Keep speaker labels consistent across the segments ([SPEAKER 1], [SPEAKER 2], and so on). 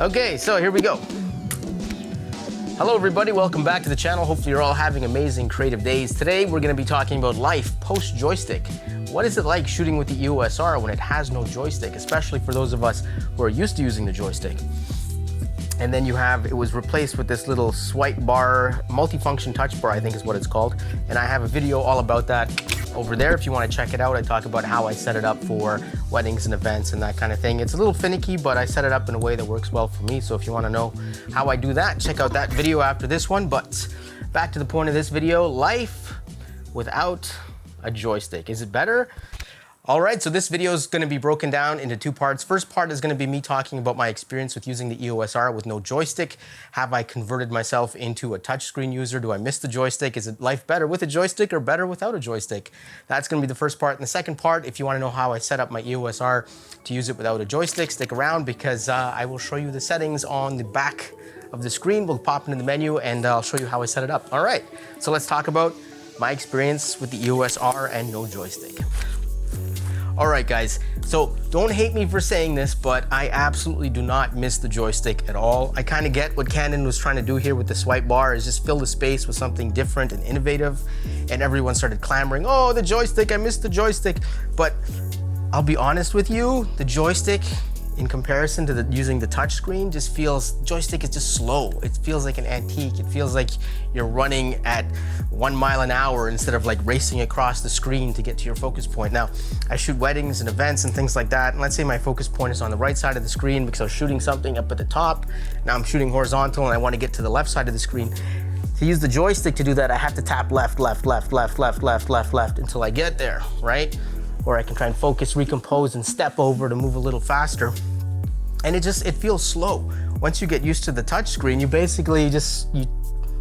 [SPEAKER 1] Okay, so here we go. Hello everybody, welcome back to the channel. Hopefully you're all having amazing creative days. Today we're gonna be talking about life post-joystick. What is it like shooting with the EOS R when it has no joystick, especially for those of us who are used to using the joystick? And then it was replaced with this little swipe bar, multifunction touch bar, I think is what it's called. And I have a video all about that over there if you want to check it out. I talk about how I set it up for weddings and events and that kind of thing. It's a little finicky, but I set it up in a way that works well for me. So if you want to know how I do that, check out that video after this one. But back to the point of this video, life without a joystick. Is it better? All right, so this video is going to be broken down into two parts. First part is going to be me talking about my experience with using the EOS R with no joystick. Have I converted myself into a touchscreen user? Do I miss the joystick? Is it life better with a joystick or better without a joystick? That's going to be the first part. And the second part, if you want to know how I set up my EOS R to use it without a joystick, stick around because I will show you the settings on the back of the screen. We'll pop into the menu and I'll show you how I set it up. All right, so let's talk about my experience with the EOS R and no joystick. All right, guys, so don't hate me for saying this, but I absolutely do not miss the joystick at all. I kind of get what Canon was trying to do here with the swipe bar, is just fill the space with something different and innovative. And everyone started clamoring, oh, the joystick, I miss the joystick. But I'll be honest with you, the joystick, in comparison to using the touch screen, joystick is just slow. It feels like an antique. It feels like you're running at 1 mile an hour instead of like racing across the screen to get to your focus point. Now, I shoot weddings and events and things like that. And let's say my focus point is on the right side of the screen because I was shooting something up at the top. Now I'm shooting horizontal and I want to get to the left side of the screen. To use the joystick to do that, I have to tap left, left, left, left, left, left, left, left until I get there, right? Or I can try and focus, recompose, and step over to move a little faster. And it feels slow. Once you get used to the touch screen, you basically you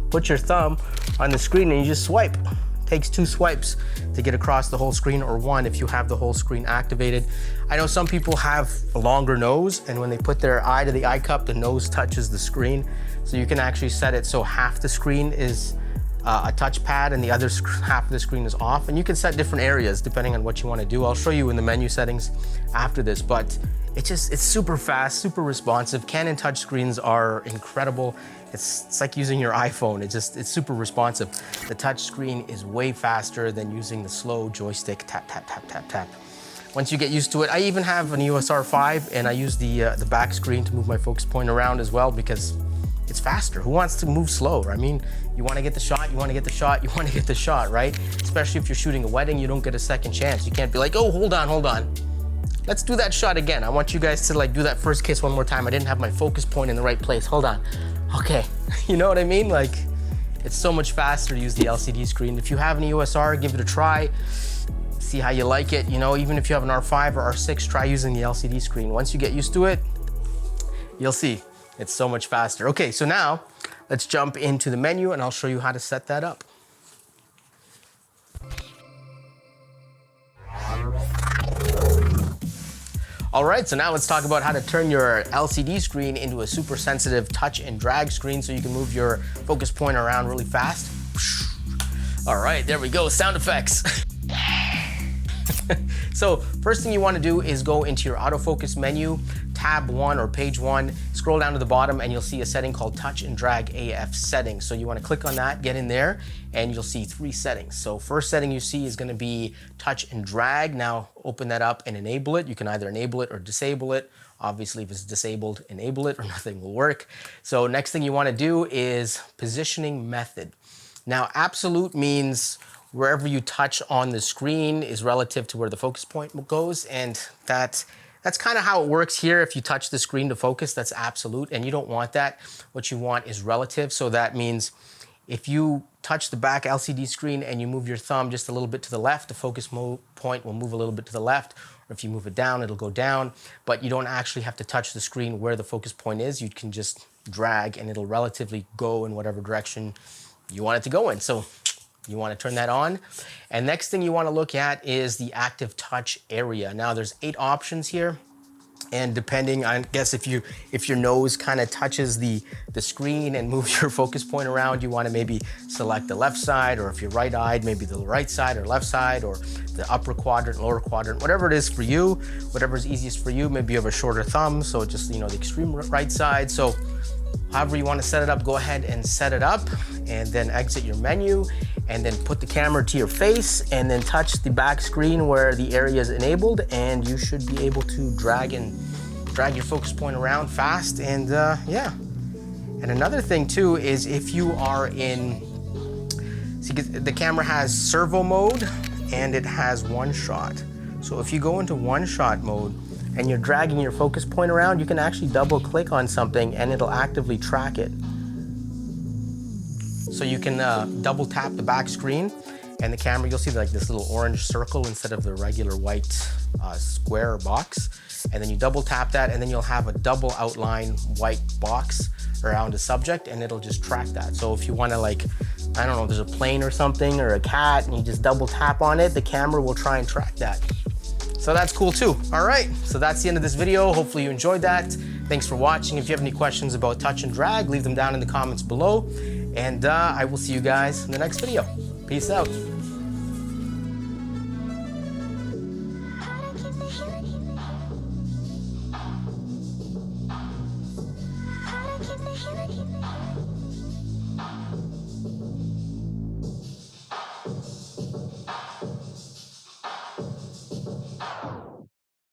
[SPEAKER 1] put your thumb on the screen and you just swipe. It takes 2 swipes to get across the whole screen, or 1 if you have the whole screen activated. I know some people have a longer nose, and when they put their eye to the eye cup, the nose touches the screen. So you can actually set it so half the screen is a touchpad and the other half of the screen is off. And you can set different areas depending on what you want to do. I'll show you in the menu settings after this, but it's super fast, super responsive. Canon touchscreens are incredible. It's like using your iPhone. It's super responsive. The touchscreen is way faster than using the slow joystick tap, tap, tap, tap, tap. Once you get used to it, I even have an EOS R5 and I use the back screen to move my focus point around as well because it's faster. Who wants to move slow? I mean, you want to get the shot, you want to get the shot, you want to get the shot, right? Especially if you're shooting a wedding, you don't get a second chance. You can't be like, oh, hold on. Let's do that shot again. I want you guys to like do that first kiss one more time. I didn't have my focus point in the right place. Hold on. Okay. You know what I mean? Like, it's so much faster to use the LCD screen. If you have an EOS R, give it a try. See how you like it. You know, even if you have an R5 or R6, try using the LCD screen. Once you get used to it, you'll see. It's so much faster. Okay, so now let's jump into the menu and I'll show you how to set that up. All right, so now let's talk about how to turn your LCD screen into a super sensitive touch and drag screen so you can move your focus point around really fast. All right, there we go, sound effects. So first thing you want to do is go into your autofocus menu, tab 1 or page 1, scroll down to the bottom and you'll see a setting called touch and drag AF settings. So you want to click on that, get in there, and you'll see 3 settings. So first setting you see is going to be touch and drag. Now open that up and enable it. You can either enable it or disable it. Obviously, if it's disabled, enable it or nothing will work. So next thing you want to do is positioning method. Now absolute means wherever you touch on the screen is relative to where the focus point goes, and that's kind of how it works here. If you touch the screen to focus, that's absolute, and you don't want that. What you want is relative, so that means if you touch the back LCD screen and you move your thumb just a little bit to the left, the focus point will move a little bit to the left, or if you move it down, it'll go down, but you don't actually have to touch the screen where the focus point is. You can just drag and it'll relatively go in whatever direction you want it to go in. So you want to turn that on. And next thing you want to look at is the active touch area. Now there's 8 options here. And depending, I guess, if your nose kind of touches the screen and moves your focus point around, you want to maybe select the left side, or if you're right-eyed, maybe the right side or left side, or the upper quadrant, lower quadrant, whatever it is for you, whatever's easiest for you. Maybe you have a shorter thumb, so just, the extreme right side. So however you want to set it up, go ahead and set it up, and then exit your menu, and then put the camera to your face, and then touch the back screen where the area is enabled, and you should be able to drag your focus point around fast. And yeah. And another thing too is, if you are in, see, the camera has servo mode and it has one shot. So if you go into one shot mode and you're dragging your focus point around, you can actually double click on something and it'll actively track it. So you can double tap the back screen, and the camera, you'll see like this little orange circle instead of the regular white square or box. And then you double tap that, and then you'll have a double outline white box around the subject, and it'll just track that. So if you want to, like, I don't know, there's a plane or something, or a cat, and you just double tap on it, the camera will try and track that. So that's cool too. All right, so that's the end of this video. Hopefully you enjoyed that. Thanks for watching. If you have any questions about touch and drag, leave them down in the comments below. And I will see you guys in the next video. Peace out.